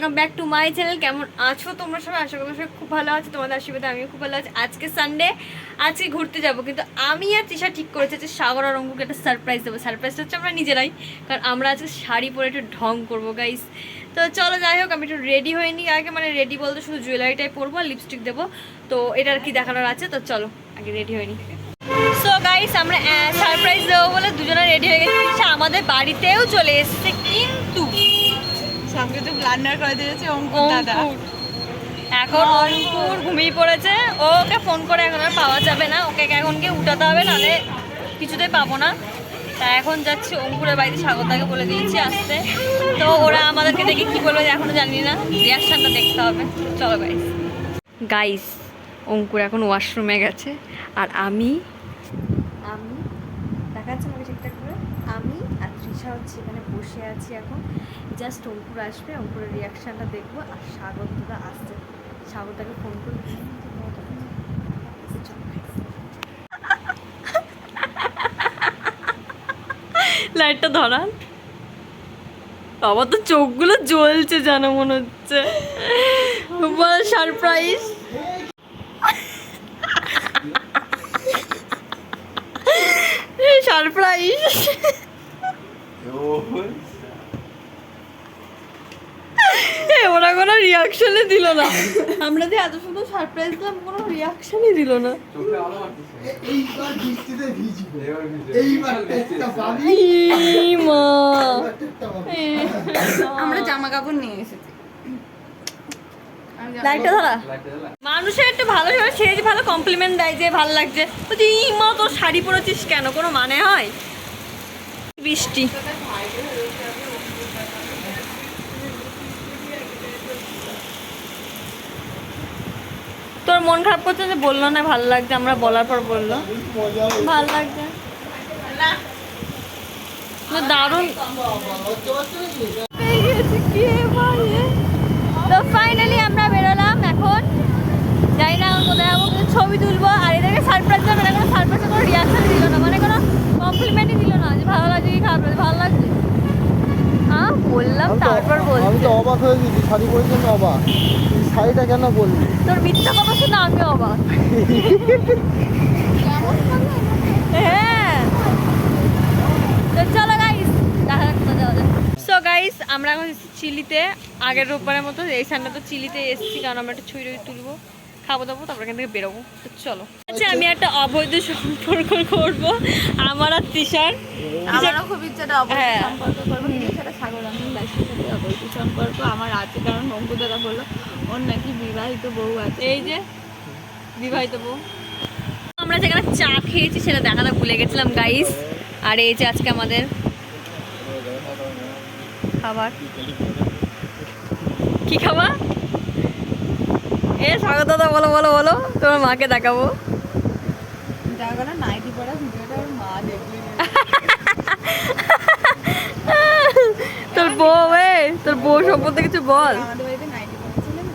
Welcome back to my channel. কেমন আছো তোমরা সবাই? আশা করি সবাই খুব ভালো আছো। তোমাদের আশীর্বাদে আমিও খুব ভালো আছি। আজকে সানডে, আজকে ঘুরতে যাব, কিন্তু আমি আর তৃষা ঠিক করেছে যে সাগর আর অঙ্কুকে একটা সারপ্রাইজ দেবো। সারপ্রাইজটা হচ্ছে আমরা নিজেরাই, কারণ আমরা আজকে শাড়ি পরে একটু ঢং করবো গাইস। তো চলো যাই হোক, আমি একটু রেডি হয়ে নিই আগে, মানে রেডি বলতে শুধু জুয়েলারিটাই পরবো আর লিপস্টিক দেবো। তো এটা আর কি দেখানোর আছে, তো চলো আগে রেডি হয়ে নিই। সো গাইস, আমরা সারপ্রাইজ দেবো বলে দুজনে রেডি হয়ে গেছি। আমাদের বাড়িতেও চলে এসছে, কিন্তু সঙ্গে তো ব্লান্ডার করে দিয়েছে অঙ্কুর দাদা। এখন অঙ্কুর ঘুমিয়ে পড়েছে। ওকে ফোন করে এখন আর পাওয়া যাবে না, ওকে এখন গিয়ে উঠাতে হবে, নাহলে কিছুতেই পাবো না। তা এখন যাচ্ছি অঙ্কুরের বাড়িতে, স্বাগতাকে বলে দিয়েছি আসতে। তো ওরা আমাদেরকে দেখে কী বলবে এখনও জানি না, রিয়াকশানটা দেখতে হবে। চলো গাইস। গাইস, অঙ্কুর এখন ওয়াশরুমে গেছে, আর আমি দেখাচ্ছি আমাকে ঠিকঠাক করে, আমি আর তৃষা হচ্ছে এখানে বসে আছি। এখন জাস্ট অঙ্কুর আসবে, অঙ্কুরের রিয়াকশানটা দেখবো, আর সাগর দাদা আসছে। সাগরদাকে ফোন করে লাইটটা ধরান। আমার তো চোখগুলো জ্বলছে জানো, মনে হচ্ছে বড় সারপ্রাইজ। সারপ্রাইজ। ওরা কোনো রিয়াকশনই দিল না। আমরা যে এত সুন্দর সারপ্রাইজ দিলাম, কোনো রিয়াকশনই দিল না। আমরা জামা কাপড় নিয়ে এসেছি। লাইটটা ধরা। মানুষের একটু ভালো সেজ ভালো কমপ্লিমেন্ট দেয় যে ভালো লাগছে, বলছি মা তোর শাড়ি পরেছিস কেন, কোনো মানে হয়? বৃষ্টি। তোর মন খারাপ করছে যে বললো না ভালো লাগছে, আমরা বলার পর বললো ভালো লাগছে। দারুণ। তো ফাইনালি আমরা বেরোলাম, এখন যাই না কোথায় যাবো, ছবি তুলবো। আর এদেরকে সারপ্রাইজ দেবে না, কোনো সারপ্রাইজে কোনো রিয়াকশন দিল না, মানে কোনো কমপ্লিমেন্টই দিল না যে ভালো লাগছে কি খারাপ লাগছে। ভালো লাগছে হ্যাঁ বললাম, তারপর বলছি। আমি তো অবাক হয়ে গেছি, শাড়ি পরেছি আমি অবাক। শাড়িটা কেন বললি? তোর মিথ্যা কথা শুনে আমি অবাক। হ্যাঁ, তো চলো গাইস, দেখা যাক কোথায় যাওয়া যায়। সো গাইস, আমরা এখন চিলিতে, আগের রোববারের মতো এই সানডে তো চিলিতে এসেছি, কারণ আমরা একটা ছুরি তুলবো, খাবো দাবো, তারপর এখান থেকে বেরোবো। তো চলো। আচ্ছা, আমি একটা অবৈধ সম্পর্ক করবো আমার আর তৃষার। আমারও খুব ইচ্ছাটা অবৈধ সম্পর্ক করবো, কিন্তু সেটা সাগর আমি দাসের সাথে অবৈধ সম্পর্ক আমার আছে, কারণ অঙ্কুর দাদা বললো ওর নাকি বিবাহিত বউ আছে। এই যে বিবাহিত বউ। আমরা যেখানে চা খেয়েছি সেটা দেখাতে ভুলে গেছিলাম গাইস। আর এই যে আজকে আমাদের খাবার। কি খাবার? স্বাগত দাদা, বলো বলো বলো, তোমার মাকে দেখাবো। দেখো না, নাইটি পরা ভিডিওটা ওর মা দেখবে। তোর বউ, তোর বউ সম্বন্ধে কিছু বল। আমাদের বাড়িতে নাইটি পরেছিলেন।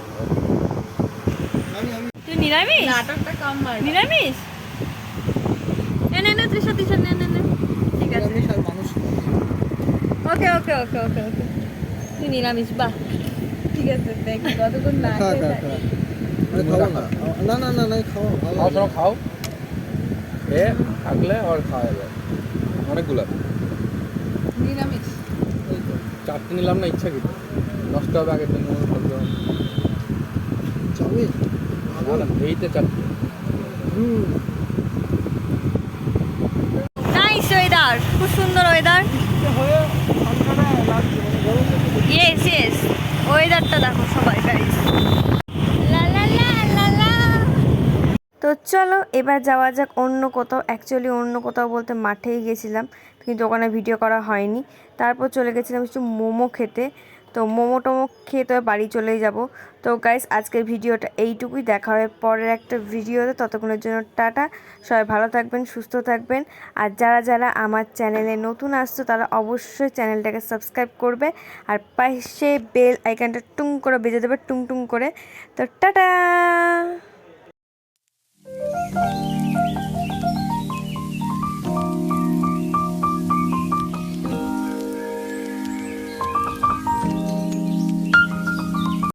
তুই নিরামিষ? নাটকটা কম মার। নিরামিষ? নে তৃষা তৃষা নে। ঠিক আছে, ওকে ওকে ওকে ওকে ওকে, তুই নিরামিষ, বাহ ঠিক আছে, দেখি কতক্ষণ না খাও না না না না খাও খাও এ থাকলে আর খাওয়া যায় অনেকগুলো। নিরামিষ। চারটে নিলাম না, ইচ্ছা কি নষ্ট হবে আগের দিন। না এইতে চারটে। নাইস ওয়েদার, খুব সুন্দর ওয়েদার। ইয়েস ইয়েস, ওয়েদারটা দেখো সবাই গাইস। তো চলো এবার যাওয়া যাক অন্য কোথাও। অ্যাকচুয়ালি অন্য কোথাও বলতে মাঠেই গেছিলাম, কিন্তু ওখানে ভিডিও করা হয়নি। তারপর চলে গেছিলাম একটু মোমো খেতে। তো মোমো টোমো খেয়ে তো বাড়ি চলেই যাব। তো গাইস, আজকের ভিডিওটা এইটুকুই, দেখা হবে পরের একটা ভিডিওতে। ততক্ষণের জন্য টাটা, সবাই ভালো থাকবেন, সুস্থ থাকবেন। আর যারা যারা আমার চ্যানেলে নতুন আসছো তারা অবশ্যই চ্যানেলটাকে সাবস্ক্রাইব করবে, আর পাশে বেল আইকনটা টুং করে বেজে দেবে, টুং টুং করে। তো টাটা।